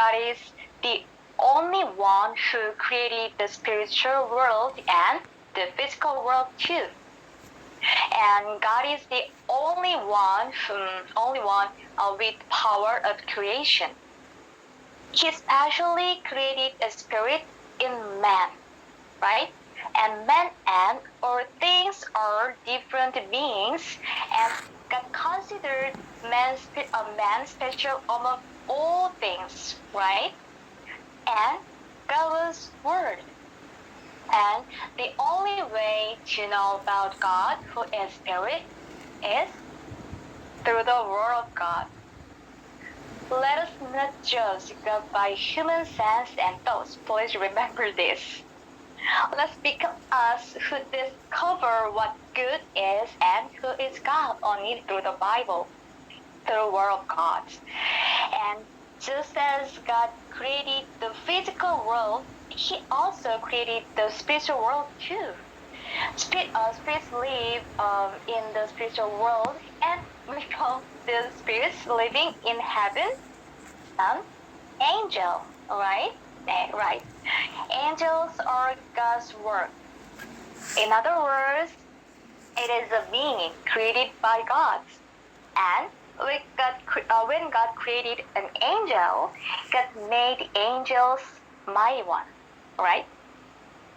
God is the only one who created the spiritual world and the physical world too. And God is the only one with power of creation. He specially created a spirit in man, right? And man and all things are different beings, and God considered man special among all things, right? And God was Word. And the only way to know about God, who is Spirit, is through the Word of God. Let us not judge God by human sense and thoughts. Please remember this. Let's become us who discover what good is and who is God only through the Bible, through the Word of God. And just as God created the physical world, He also created the spiritual world too. Spirits live in the spiritual world, and we call the spirits living in heaven angel, right? Right. Angels are God's work. In other words, it is a being created by God. And when God created an angel, God made angels mighty one, right?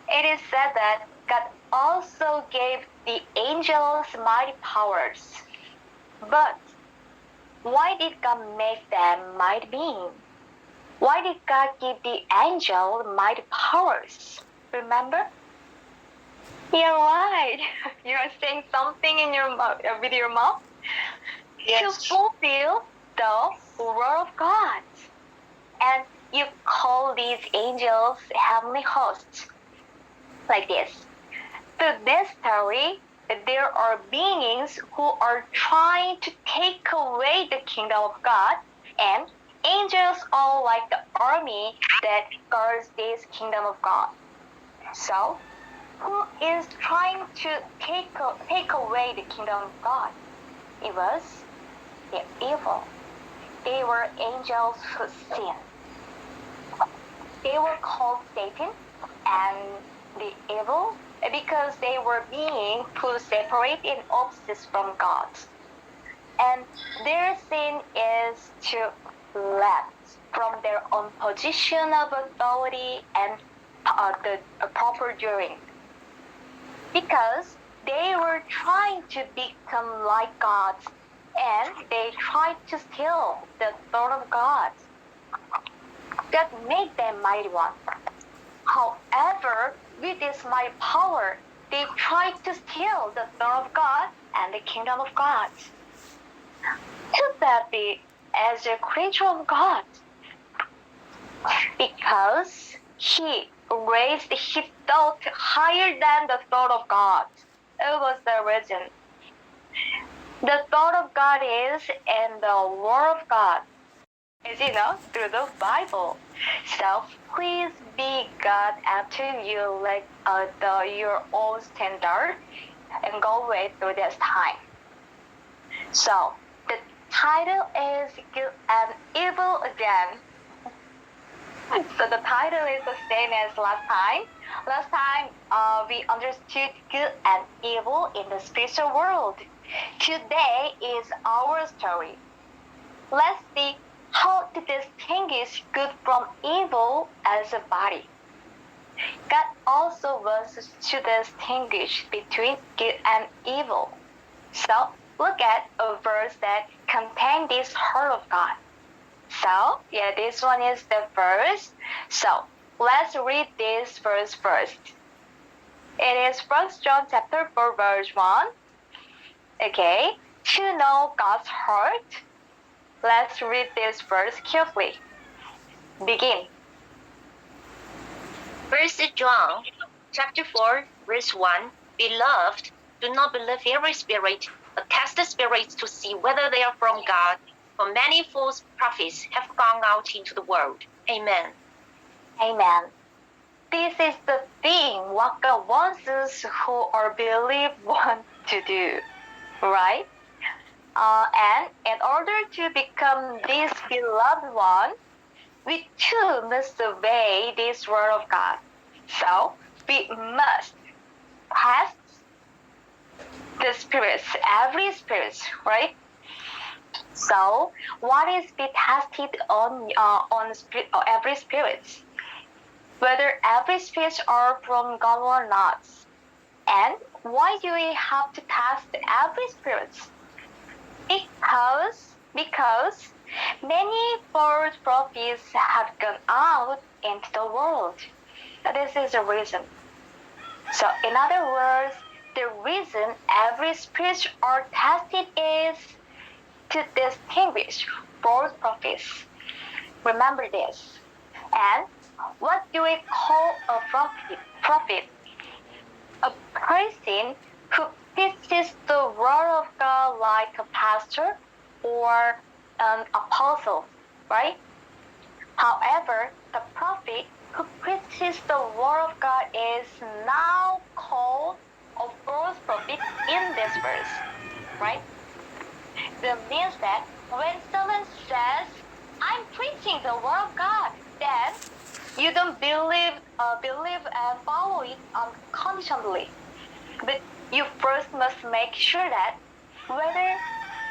It is said that God also gave the angels mighty powers. But why did God make them mighty beings? Why did God give the angel mighty powers? Remember? You're right. You are saying something in your with your mouth. Yes. To fulfill the word of God. And you call these angels heavenly hosts. Like this. Through this story, there are beings who are trying to take away the kingdom of God, and angels are like the army that guards this kingdom of God. So, who is trying to take away the kingdom of God? It was the evil. They were angels who sinned. They were called Satan and the evil because they were beings who separate in opposites from God. And their sin is to left from their own position of authority and the proper doing. Because they were trying to become like God, and they tried to steal the throne of God. God made them mighty one. However, with this mighty power, they tried to steal the throne of God and the kingdom of God. Could that be as a creature of God? Because he raised his thought higher than the thought of God. It was the reason. The thought of God is in the Word of God, as you know, through the Bible. So please be God after you like your own standard and go way through this time. So the title is Good and Evil Again. So the title is the same as last time. Last time we understood good and evil in the spiritual world. Today is our story. Let's see how to distinguish good from evil as a body. God also wants us to distinguish between good and evil. So look at a verse that contains this heart of God. So, this one is the verse. So, let's read this verse first. It is 1 John chapter 4, verse 1. Okay, to know God's heart, let's read this verse carefully. Begin. 1 John chapter 4, verse 1. Beloved, do not believe every spirit, but test the spirits to see whether they are from God. For many false prophets have gone out into the world. Amen. Amen. This is the thing what God wants us who are believed want to do, right? And in order to become this beloved one, we too must obey this word of God. So we must test the spirits, every spirit, right? So what is be tested on spirit, or every spirit? Whether every spirits are from God or not. And why do we have to test every spirit? Because many false prophets have gone out into the world. This is the reason. So in other words, the reason every spirit are tested is to distinguish false prophets. Remember this. And what do we call a prophet? A person who teaches the word of God like a pastor or an apostle, right? However, the prophet who preaches the word of God is now called a false prophet in this verse, right? That means that when someone says, I'm preaching the word of God, then you don't believe and follow it unconditionally. But you first must make sure that whether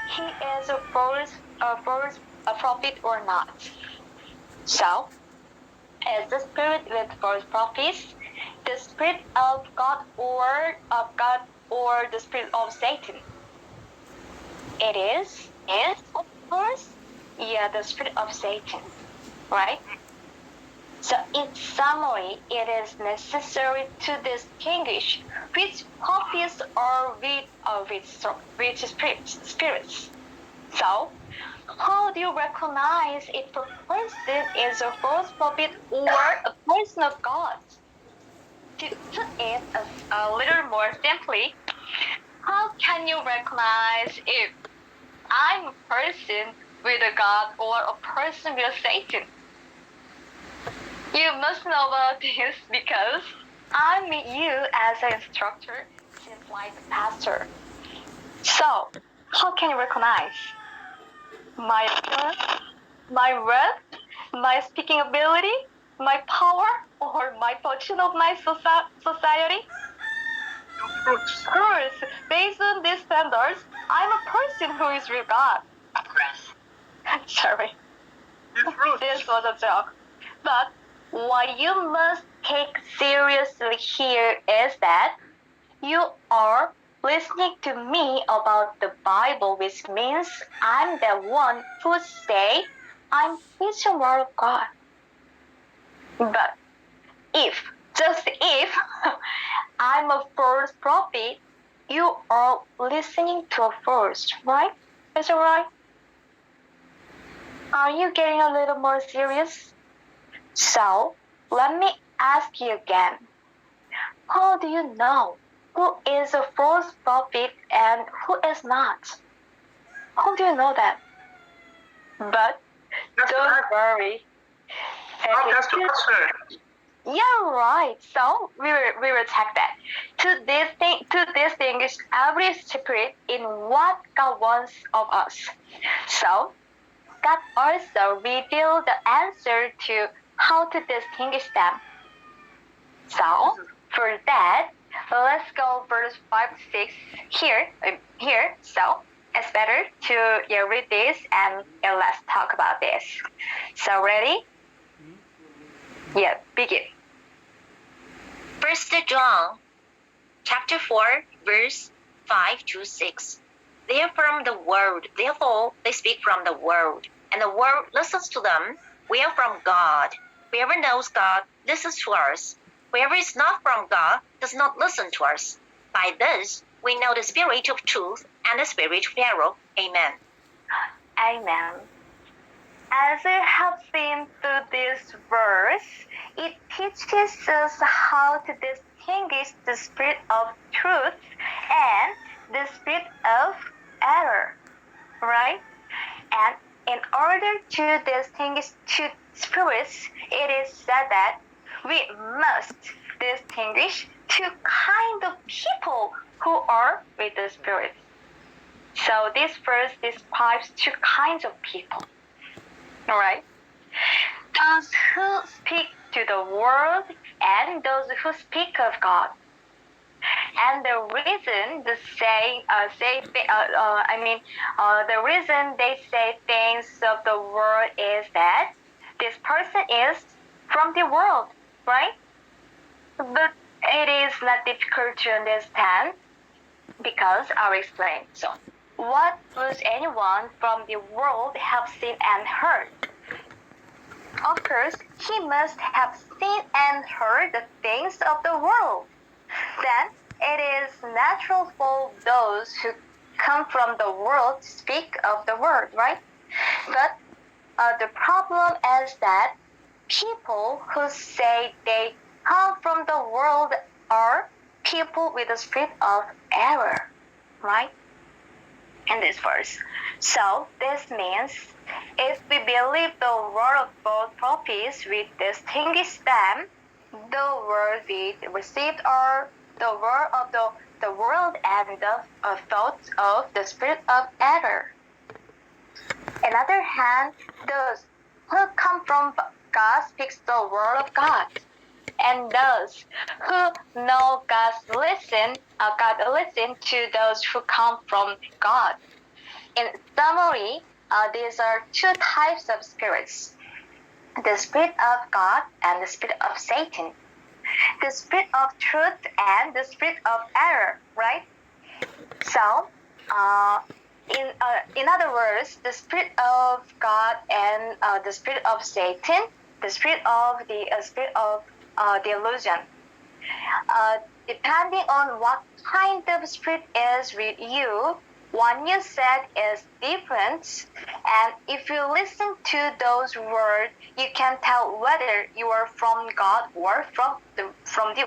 he is a false prophet or not. So, as the spirit with false prophets, the spirit of God or the spirit of Satan. It is of course, the spirit of Satan, right? So in summary, it is necessary to distinguish which prophets are which spirits. So, how do you recognize if a person is a false prophet or a person of God? To put it a little more simply, how can you recognize if I'm a person with a God or a person with Satan? You must know about this because I meet you as an instructor, just like a pastor. So, how can you recognize my worth, my speaking ability, my power, or my position of my society? First, based on these standards, I'm a person who is with God. Sorry. This was a joke. But what you must take seriously here is that you are listening to me about the Bible, which means I'm the one who say I'm preaching the word of God. But just if I'm a false prophet, you are listening to a false, right? Is it right? Are you getting a little more serious? So, let me ask you again. How do you know who is a false prophet and who is not? How do you know that? But don't worry. Yeah, right. So we will check that. To distinguish every spirit in what God wants of us. So God also revealed the answer to how to distinguish them. So for that, let's go verse 5 to 6 here. So it's better to read this and let's talk about this. So ready? Yeah, begin. 1 John chapter 4, verse 5 to 6. They are from the world, therefore they speak from the world, and the world listens to them. We are from God. Whoever knows God listens to us. Whoever is not from God does not listen to us. By this, we know the spirit of truth and the spirit of error. Amen. Amen. As we have seen through this verse, it teaches us how to distinguish the spirit of truth and the spirit of error, right? And in order to distinguish two spirits, it is said that we must distinguish two kinds of people who are with the spirit. So this verse describes two kinds of people. All right. those who speak to the world and those who speak of God. And the reason the reason they say things of the world is that this person is from the world, right? But it is not difficult to understand because I'll explain. So, what does anyone from the world have seen and heard? Of course, he must have seen and heard the things of the world. Then, it is natural for those who come from the world to speak of the world, right? But the problem is that people who say they come from the world are people with a spirit of error, right? In this verse. So this means if we believe the word of both prophets, we distinguish them. The word we received are the word of the world and the thoughts of the spirit of error. On the other hand, those who come from God speaks the word of God, and those who know God listen to those who come from God. In summary, these are two types of spirits: the spirit of God and the spirit of Satan, the spirit of truth and the spirit of error, right? So, in other words, the spirit of God and the spirit of Satan, the spirit of delusion. Depending on what kind of spirit is with you, what you said is different, and if you listen to those words, you can tell whether you are from God or from the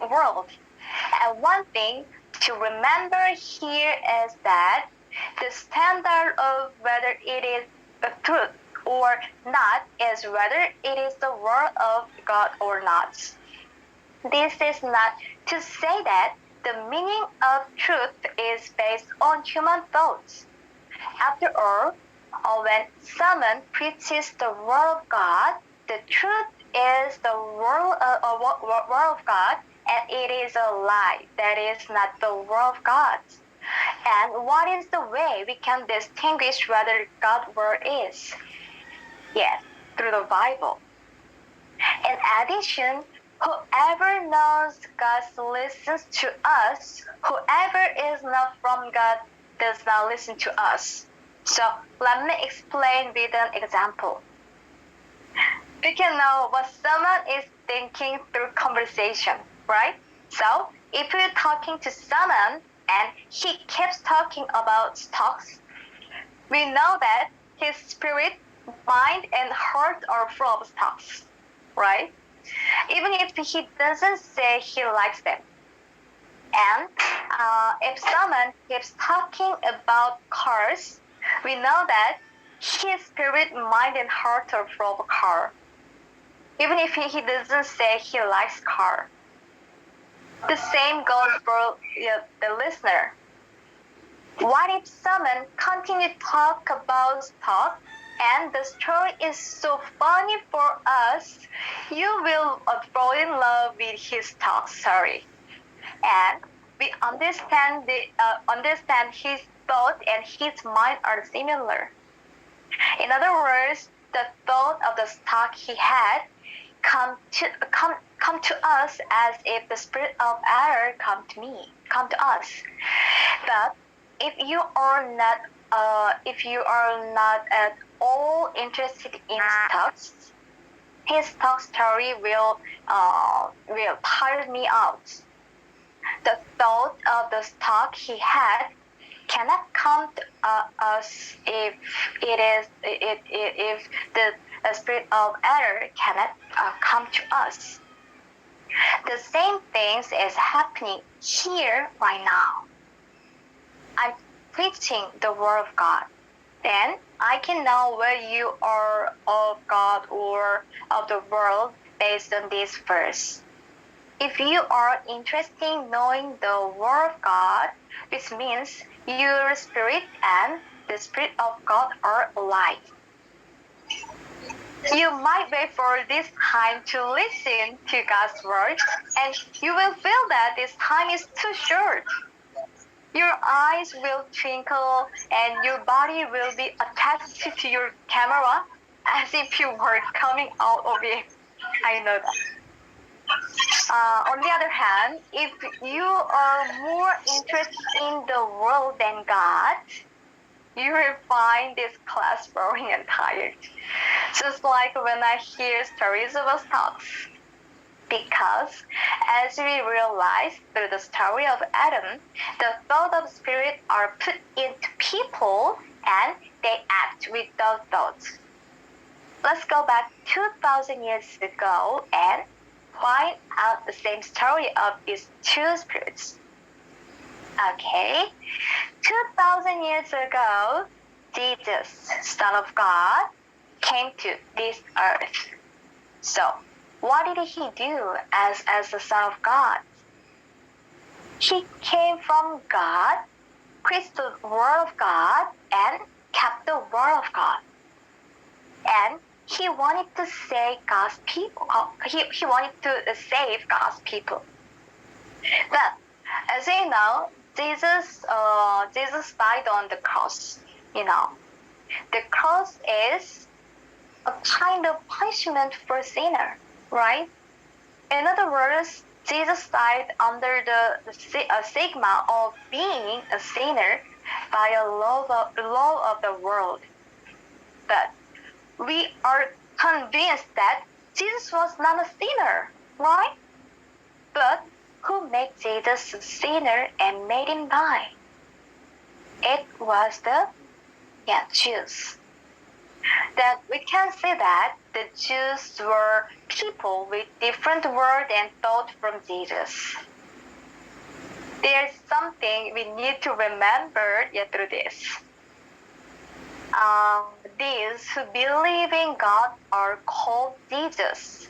world. And one thing to remember here is that the standard of whether it is the truth or not is whether it is the word of God or not. This is not to say that the meaning of truth is based on human thoughts. After all, when someone preaches the word of God, the truth is the word of God, and it is a lie. That is not the word of God. And what is the way we can distinguish whether God's word is? Yes, through the Bible. In addition, whoever knows God listens to us. Whoever is not from God does not listen to us. So let me explain with an example. We can know what someone is thinking through conversation, right? So if you're talking to someone and he keeps talking about stocks, we know that his spirit, mind, and heart are full of stocks, right? Even if he doesn't say he likes them. And if someone keeps talking about cars, we know that his spirit, mind, and heart are full of car. Even if he doesn't say he likes car. The same goes for the listener. What if someone continues to talk about stock and the story is so funny for us, you will fall in love with his talk, and we understand his thought and his mind are similar. In other words, the thought of the stock he had come to us as if the spirit of error come to us. But if you are not at all interested in stocks, his stock story will tire me out. The thought of the stock he had cannot come to us if the spirit of error cannot come to us. The same things is happening here right now. I'm preaching the word of God. Then I can know where you are of God or of the world based on this verse. If you are interested in knowing the word of God, which means your spirit and the spirit of God are alike. You might wait for this time to listen to God's word, and you will feel that this time is too short. Your eyes will twinkle and your body will be attached to your camera as if you were coming out of it. I know that. On the other hand, if you are more interested in the world than God, you will find this class boring and tired. Just like when I hear stories about stocks. Because as we realize through the story of Adam, the thought of spirit are put into people and they act with those thoughts. Let's go back 2,000 years ago and find out the same story of these two spirits. Okay, 2,000 years ago, Jesus, Son of God, came to this earth. So, what did he do as the Son of God? He came from God, preached the Word of God, and kept the Word of God. And he wanted to save God's people. He wanted to save God's people. But as you know, Jesus died on the cross. You know, the cross is a kind of punishment for a sinner, right? In other words, Jesus died under the stigma of being a sinner by a law of the world. But we are convinced that Jesus was not a sinner, right? But who made Jesus a sinner and made him die? It was the Jews. That we can say that the Jews were people with different word and thought from Jesus. There's something we need to remember through this. These who believe in God are called Jesus.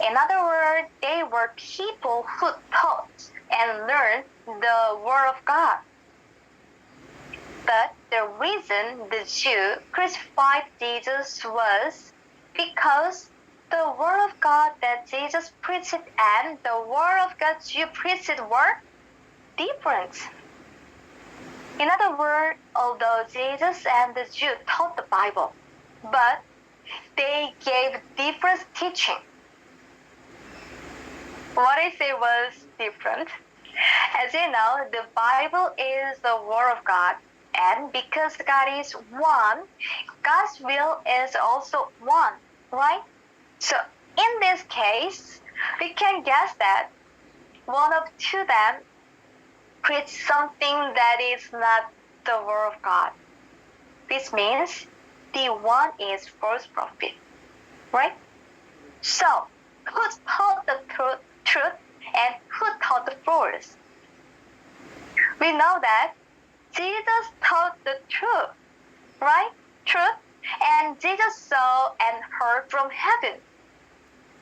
In other words, they were people who taught and learned the Word of God. But the reason the Jew crucified Jesus was because the Word of God that Jesus preached and the Word of God Jew preached were different. In other words, although Jesus and the Jew taught the Bible, but they gave different teaching. What I say was different. As you know, the Bible is the Word of God. And because God is one, God's will is also one, right? So in this case, we can guess that one of two them preach something that is not the Word of God. This means the one is false prophet, right? So who taught the truth and who taught the false? We know that Jesus taught the truth, right? Truth. And Jesus saw and heard from heaven.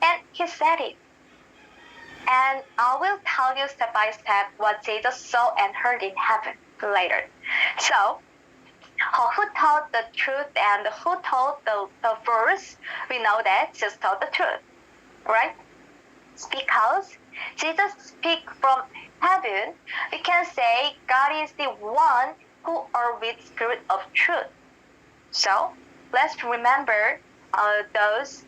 And he said it. And I will tell you step by step what Jesus saw and heard in heaven later. So, who taught the truth and who taught the verse? We know that Jesus taught the truth, right? Because Jesus speaks from heaven, we can say God is the one who are with spirit of truth. So let's remember those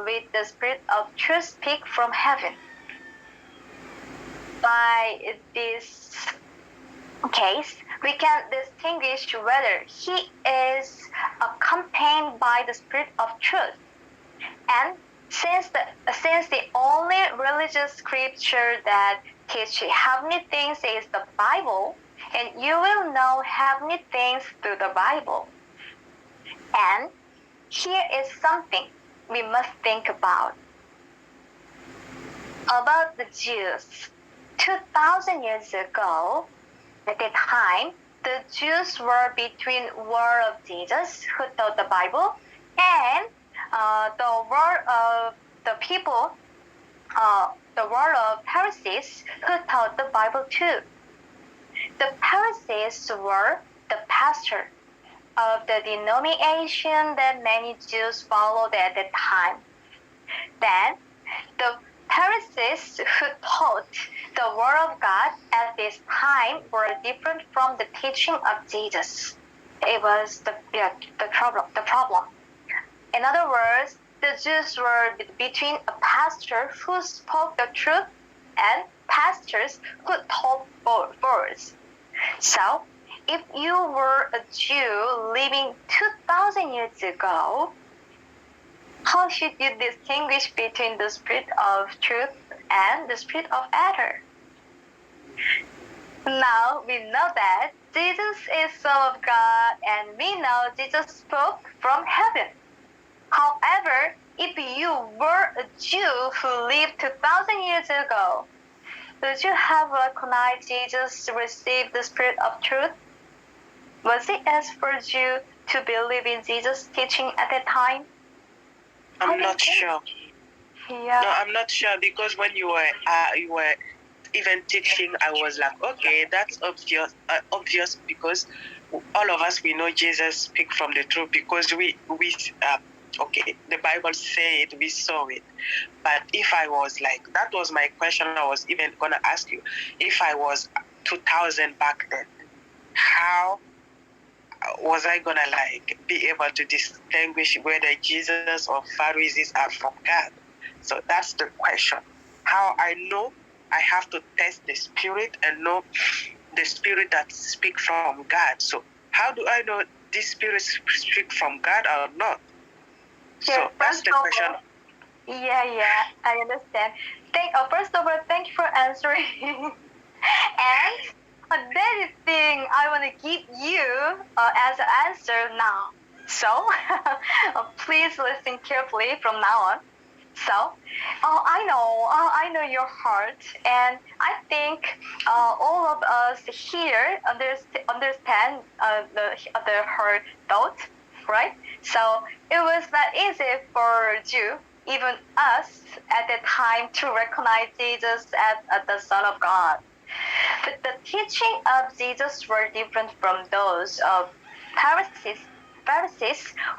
with the spirit of truth speak from heaven. By this case, we can distinguish whether he is accompanied by the spirit of truth. And since the only religious scripture that teach heavenly things is the Bible, and you will know heavenly things through the Bible. And here is something we must think about. About the Jews. 2,000 years ago, at the time, the Jews were between word of Jesus, who taught the Bible, and the word of the people, the word of Pharisees, who taught the Bible too. The Pharisees were the pastor, of the denomination that many Jews followed at the time. Then, the Pharisees who taught the Word of God at this time were different from the teaching of Jesus. It was the problem. In other words, the Jews were between a pastor who spoke the truth and pastors who told words. So, if you were a Jew living 2,000 years ago, how should you distinguish between the spirit of truth and the spirit of error? Now we know that Jesus is Son of God, and we know Jesus spoke from heaven. However, if you were a Jew who lived 2,000 years ago, would you have recognized Jesus received the spirit of truth? Was it as for you to believe in Jesus' teaching at that time? I'm not sure. Yeah. No, I'm not sure, because when you were even teaching, I was like, okay, that's obvious because all of us, we know Jesus speak from the truth because we okay, the Bible say it, we saw it. But if I was like, that was my question I was even gonna ask you. If I was 2,000 back then, how was I gonna like be able to distinguish whether Jesus or Pharisees are from God? So that's the question. How I know, I have to test the spirit and know the spirit that speak from God. So how do I know this spirit speak from God or not? So that's the question. Yeah, I understand. First of all, thank you for answering. And that is thing I want to give you as an answer now. So please listen carefully from now on. So I know your heart, and I think all of us here understand her thought, right? So it was not easy for you, even us at the time, to recognize Jesus as the Son of God. But the teaching of Jesus were different from those of Pharisees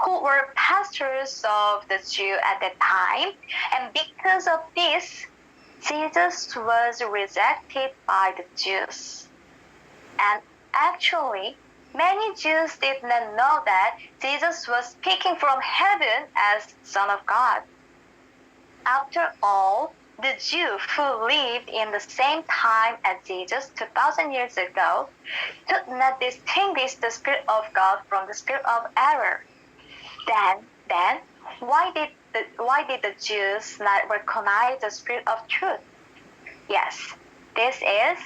who were pastors of the Jew at that time, and because of this, Jesus was rejected by the Jews. And actually, many Jews did not know that Jesus was speaking from heaven as Son of God. After all, the Jew who lived in the same time as Jesus 2,000 years ago could not distinguish the Spirit of God from the spirit of error. Then, why did the Jews not recognize the Spirit of truth? Yes, this is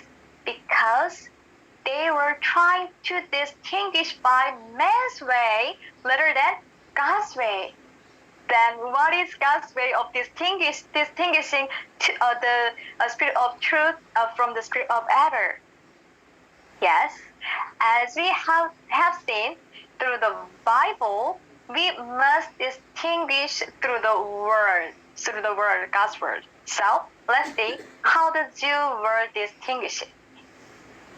because they were trying to distinguish by man's way rather than God's way. Then what is God's way of distinguishing the spirit of truth from the spirit of error? Yes, as we have seen through the Bible, we must distinguish through the word, God's word. So let's see how the Jew were distinguishing.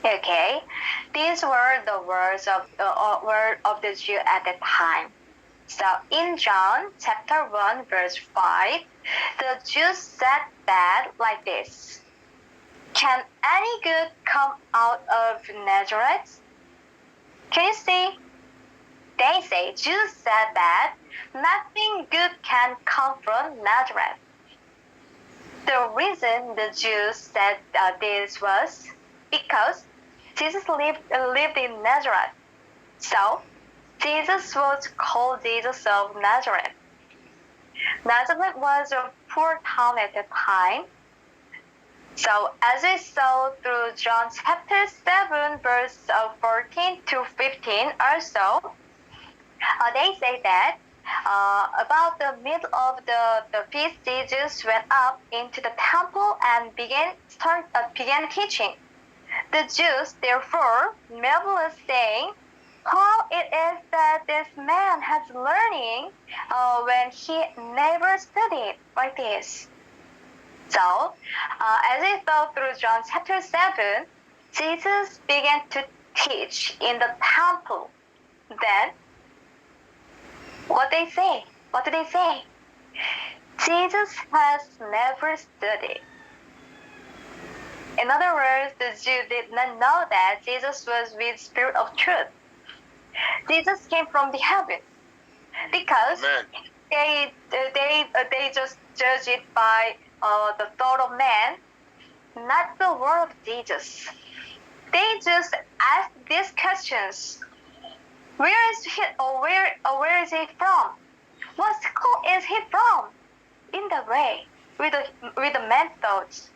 Okay, these were the words of the Jew at the time. So in John chapter 1 verse 5, the Jews said that like this: "Can any good come out of Nazareth?" Can you see? They say, Jews said that nothing good can come from Nazareth. The reason the Jews said this was because Jesus lived in Nazareth. So Jesus was called Jesus of Nazareth. Nazareth was a poor town at the time. So as we saw through John chapter 7 verse 14 to 15 also, they say that about the middle of the feast, Jesus went up into the temple and began teaching. The Jews therefore marveled, saying, "How it is that this man has learning when he never studied like this?" So, as we saw through John chapter 7, Jesus began to teach in the temple. Then, what do they say? Jesus has never studied. In other words, the Jew did not know that Jesus was with Spirit of Truth. Jesus came from the heaven because they just judge it by the thought of man, not the word of Jesus. They just ask these questions: where is he? Or where is he from? What school is he from? In the way, with the man thoughts.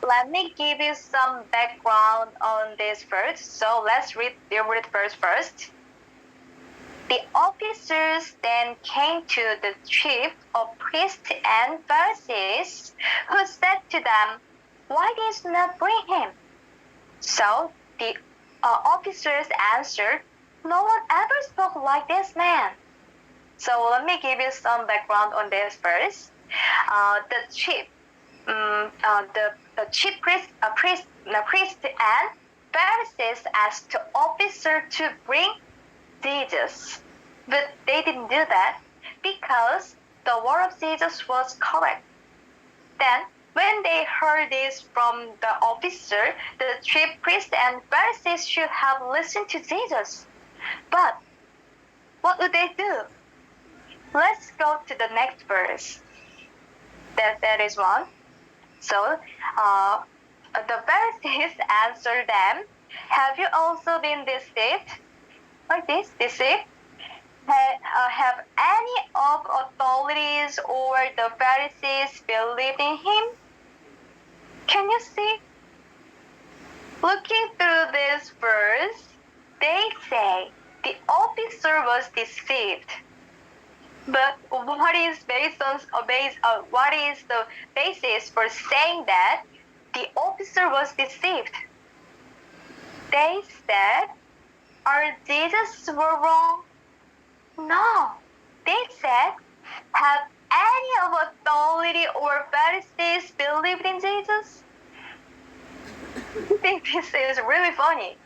Let me give you some background on this verse. So let's read the verse first. The officers then came to the chief of priests and Pharisees, who said to them, "Why did you not bring him?" So the officers answered, "No one ever spoke like this man." So let me give you some background on this verse. The chief priest and Pharisees asked the officer to bring Jesus, but they didn't do that because the word of Jesus was correct. Then, when they heard this from the officer, the chief priest and Pharisees should have listened to Jesus. But what would they do? Let's go to the next verse. That is one. So, the Pharisees answered them, "Have you also been deceived?" Like this, deceived? Have any of authorities or the Pharisees believed in him? Can you see? Looking through this verse, they say the officer was deceived. But what is what is the basis for saying that the officer was deceived? They said, "Our Jesus were wrong." No, they said, "Have any of authority or Pharisees believed in Jesus?" I think this is really funny.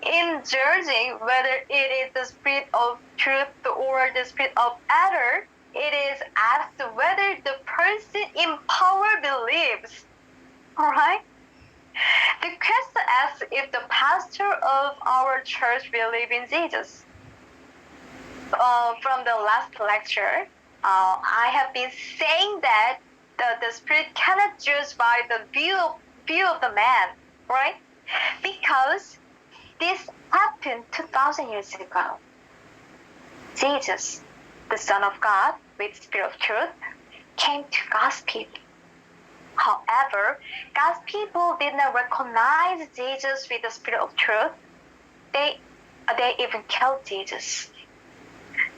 In judging whether it is the spirit of truth or the spirit of error, it is asked whether the person in power believes. Alright? The question asks if the pastor of our church believes in Jesus. From the last lecture, I have been saying that the spirit cannot judge by the view of the man, right? Because this happened 2,000 years ago. Jesus, the Son of God with Spirit of Truth, came to God's people. However, God's people did not recognize Jesus with the Spirit of Truth. They even killed Jesus.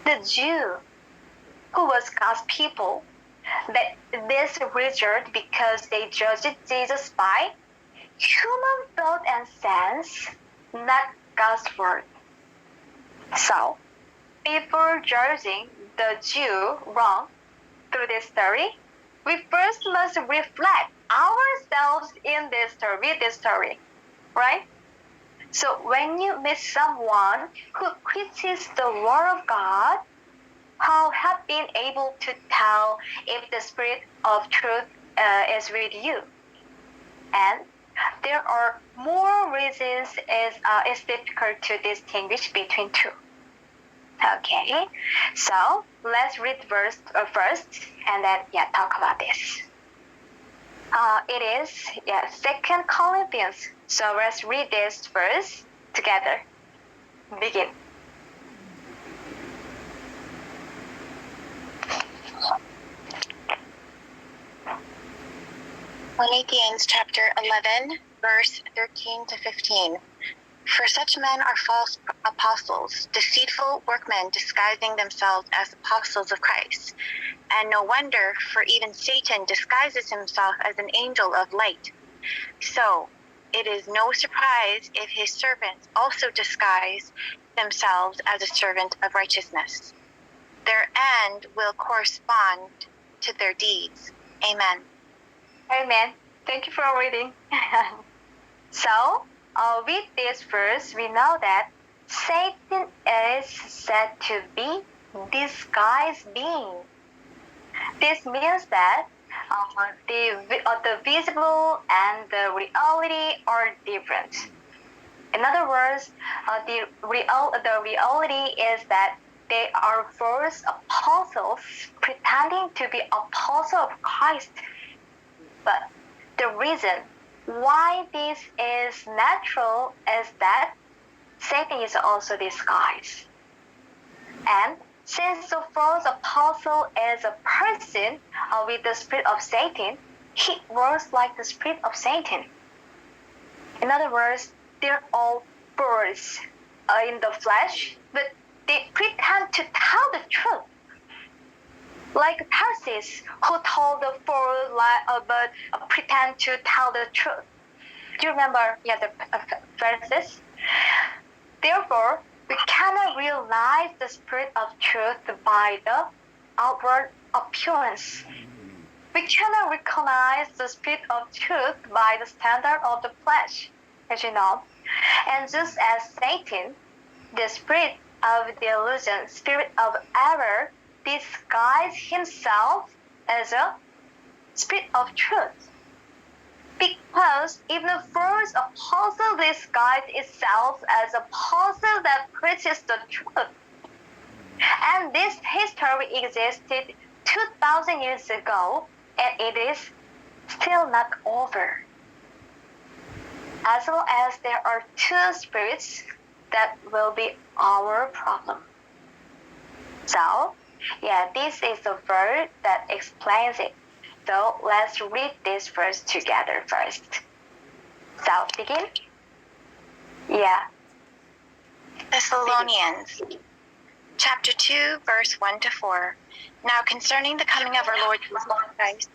The Jew, who was God's people, that this result because they judged Jesus by human thought and sense, not God's word. So, before judging the Jew wrong through this story, we first must reflect ourselves in this story, with this story, right? So when you meet someone who critiques the word of God, how have been able to tell if the Spirit of Truth is with you? And there are more reasons it's difficult to distinguish between two. Okay, so let's read verse first and then talk about this. It is 2 Corinthians. So let's read this verse together. Begin. Corinthians chapter 11, verse 13 to 15. For such men are false apostles, deceitful workmen disguising themselves as apostles of Christ. And no wonder, for even Satan disguises himself as an angel of light. So, it is no surprise if his servants also disguise themselves as a servant of righteousness. Their end will correspond to their deeds. Amen. Amen. Thank you for reading. So, with this verse, we know that Satan is said to be disguised being. This means that the visible and the reality are different. In other words, the reality is that they are false apostles pretending to be apostles of Christ. But the reason why this is natural is that Satan is also disguised. And since the false apostle is a person with the spirit of Satan, he works like the spirit of Satan. In other words, they're all birds in the flesh, but they pretend to tell the truth. Like Tarsus, who told the false lie, but pretend to tell the truth. Do you remember the verses? Therefore, we cannot realize the spirit of truth by the outward appearance. We cannot recognize the spirit of truth by the standard of the flesh, as you know. And just as Satan, the spirit of delusion, spirit of error, disguises himself as a spirit of truth. Because even the first apostle disguised itself as apostle that preaches the truth. And this history existed 2,000 years ago, and it is still not over. As well as there are two spirits, that will be our problem. So, this is the verse that explains it. So let's read this verse together first. So begin. Thessalonians, chapter 2, verse 1 to 4. Now concerning the coming of our Lord Jesus Christ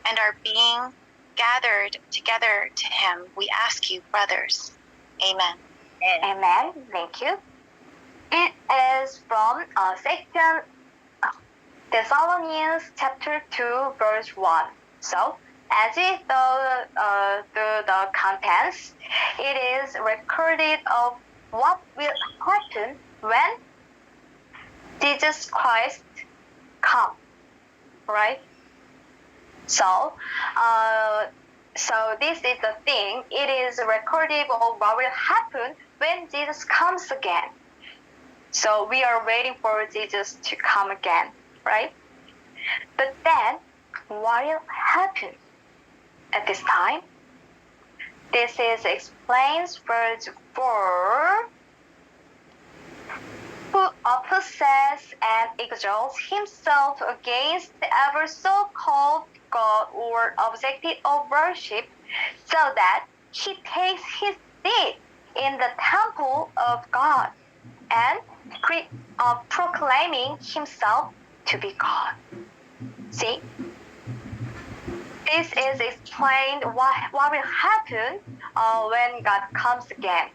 and our being gathered together to him, we ask you, brothers. Amen. Amen. Thank you. It is from 2 Thessalonians chapter 2, verse 1. So, as if the contents, it is recorded of what will happen when Jesus Christ comes, right? So this is the thing. It is recorded of what will happen when Jesus comes again. So we are waiting for Jesus to come again, right? But then, what will happen at this time? This is explains verse 4. Who opposes and exalts himself against ever so-called God or object of worship, so that he takes his seat in the temple of God and proclaiming himself to be God. See? This is explained what will happen when God comes again.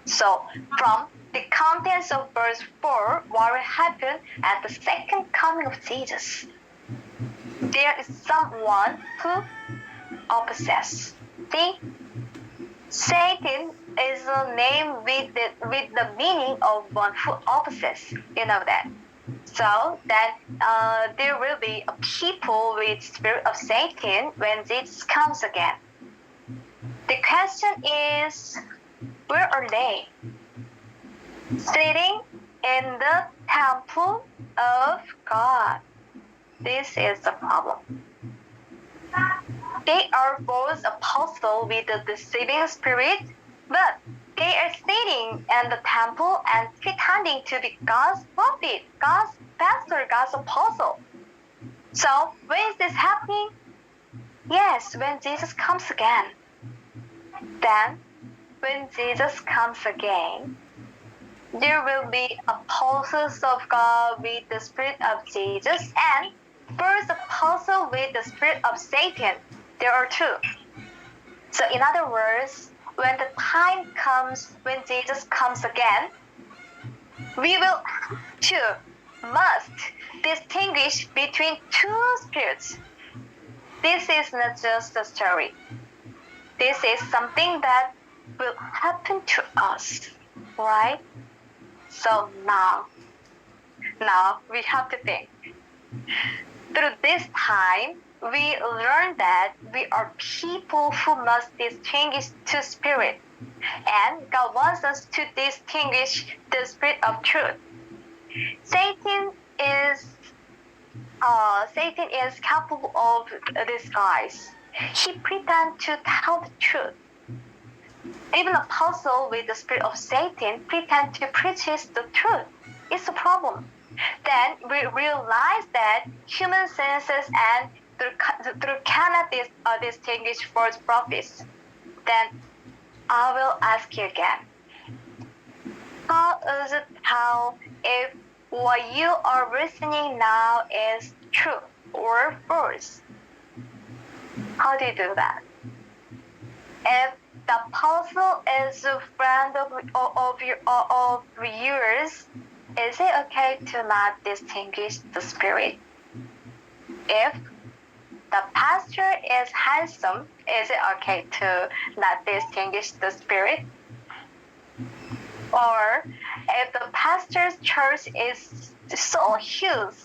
So, from the contents of verse 4, what will happen at the second coming of Jesus? There is someone who opposes. See? Satan is a name with the meaning of one who opposes. You know that. So then there will be a people with spirit of Satan when Jesus comes again. The question is, where are they? Sitting in the temple of God. This is the problem. They are false apostles with the deceiving spirit, but they are sitting in the temple and pretending to be God's prophet, God's pastor, God's apostle. So when is this happening? Yes, when Jesus comes again. Then, when Jesus comes again, there will be apostles of God with the spirit of Jesus and first apostle with the spirit of Satan. There are two. So in other words, when the time comes when Jesus comes again, we will must distinguish between two spirits. This is not just a story. This is something that will happen to us. right? So now we have to think. Through this time, we learn that we are people who must distinguish two spirits, and God wants us to distinguish the spirit of truth. Satan is capable of disguise. He pretends to tell the truth. Even an apostle with the spirit of Satan pretends to preach the truth. It's a problem. Then we realize that human senses and through cannot distinguish false prophets. Then I will ask you again. How is it tell if what you are listening now is true or false? How do you do that? If the apostle is a friend of yours, is it okay to not distinguish the spirit? If the pastor is handsome, is it okay to not distinguish the spirit? Or if the pastor's church is so huge,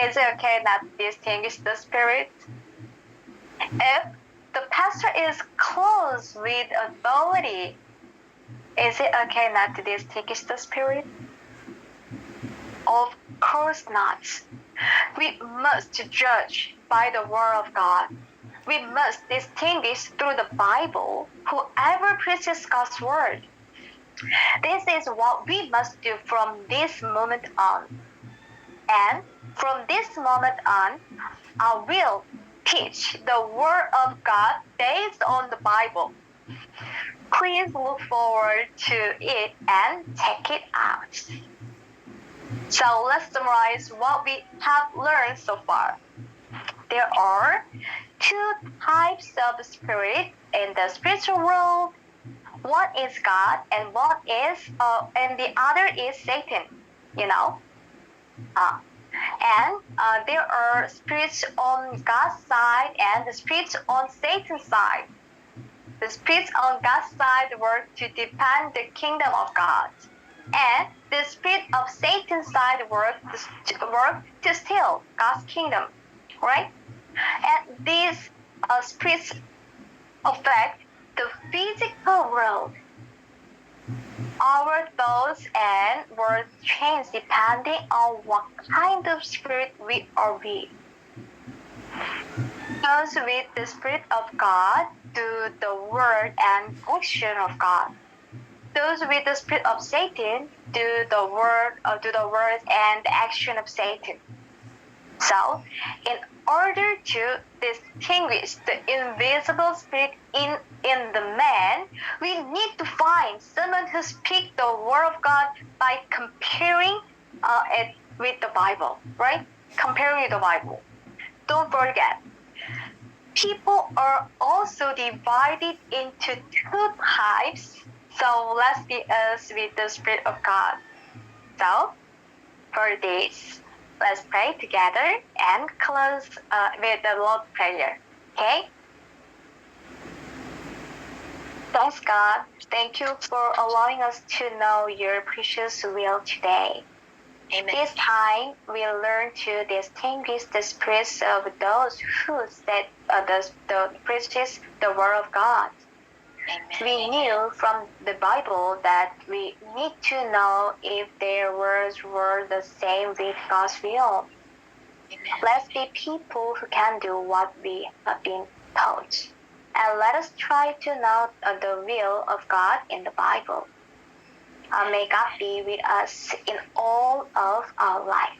is it okay not to distinguish the spirit? If the pastor is close with authority, is it okay not to distinguish the spirit? Of course not. We must judge by the word of God. We must distinguish through the Bible whoever preaches God's word. This is what we must do from this moment on. And from this moment on, I will teach the word of God based on the Bible. Please look forward to it and check it out. So let's summarize what we have learned so far. There are two types of spirit in the spiritual world. One is God, and and the other is Satan. There are spirits on God's side and the spirits on Satan's side. The spirits on God's side work to defend the kingdom of God, and the spirit of Satan's side work to steal God's kingdom, right? And these spirits affect the physical world. Our thoughts and words change depending on what kind of spirit we are with. Those with the spirit of God do the word and action of God. Those with the spirit of Satan do the words and the action of Satan. So, in order to distinguish the invisible spirit in the man, we need to find someone who speaks the word of God by comparing it with the Bible, right? Comparing with the Bible. Don't forget, people are also divided into two types. So let's be us with the Spirit of God. So, for this, let's pray together and close with the Lord's Prayer. Okay? Thanks, God. Thank you for allowing us to know your precious will today. Amen. This time, we learn to distinguish the spirits of those who preaches the word of God. Amen. We knew from the Bible that we need to know if their words were the same with God's will. Amen. Let's be people who can do what we have been taught. And let us try to know the will of God in the Bible. May God be with us in all of our life.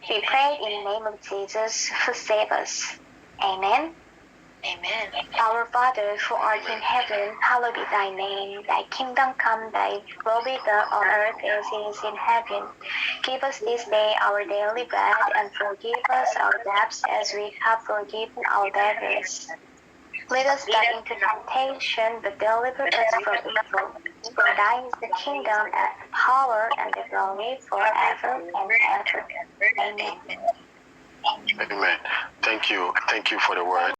We pray in the name of Jesus who saved us. Amen. Amen. Our Father, who art in heaven, hallowed be thy name. Thy kingdom come, thy will be done on earth as it is in heaven. Give us this day our daily bread, and forgive us our debts as we have forgiven our debtors. Lead us not into temptation, but deliver us from evil. For thine is the kingdom, and the power, and the glory forever and ever. Amen. Amen. Thank you. Thank you for the word.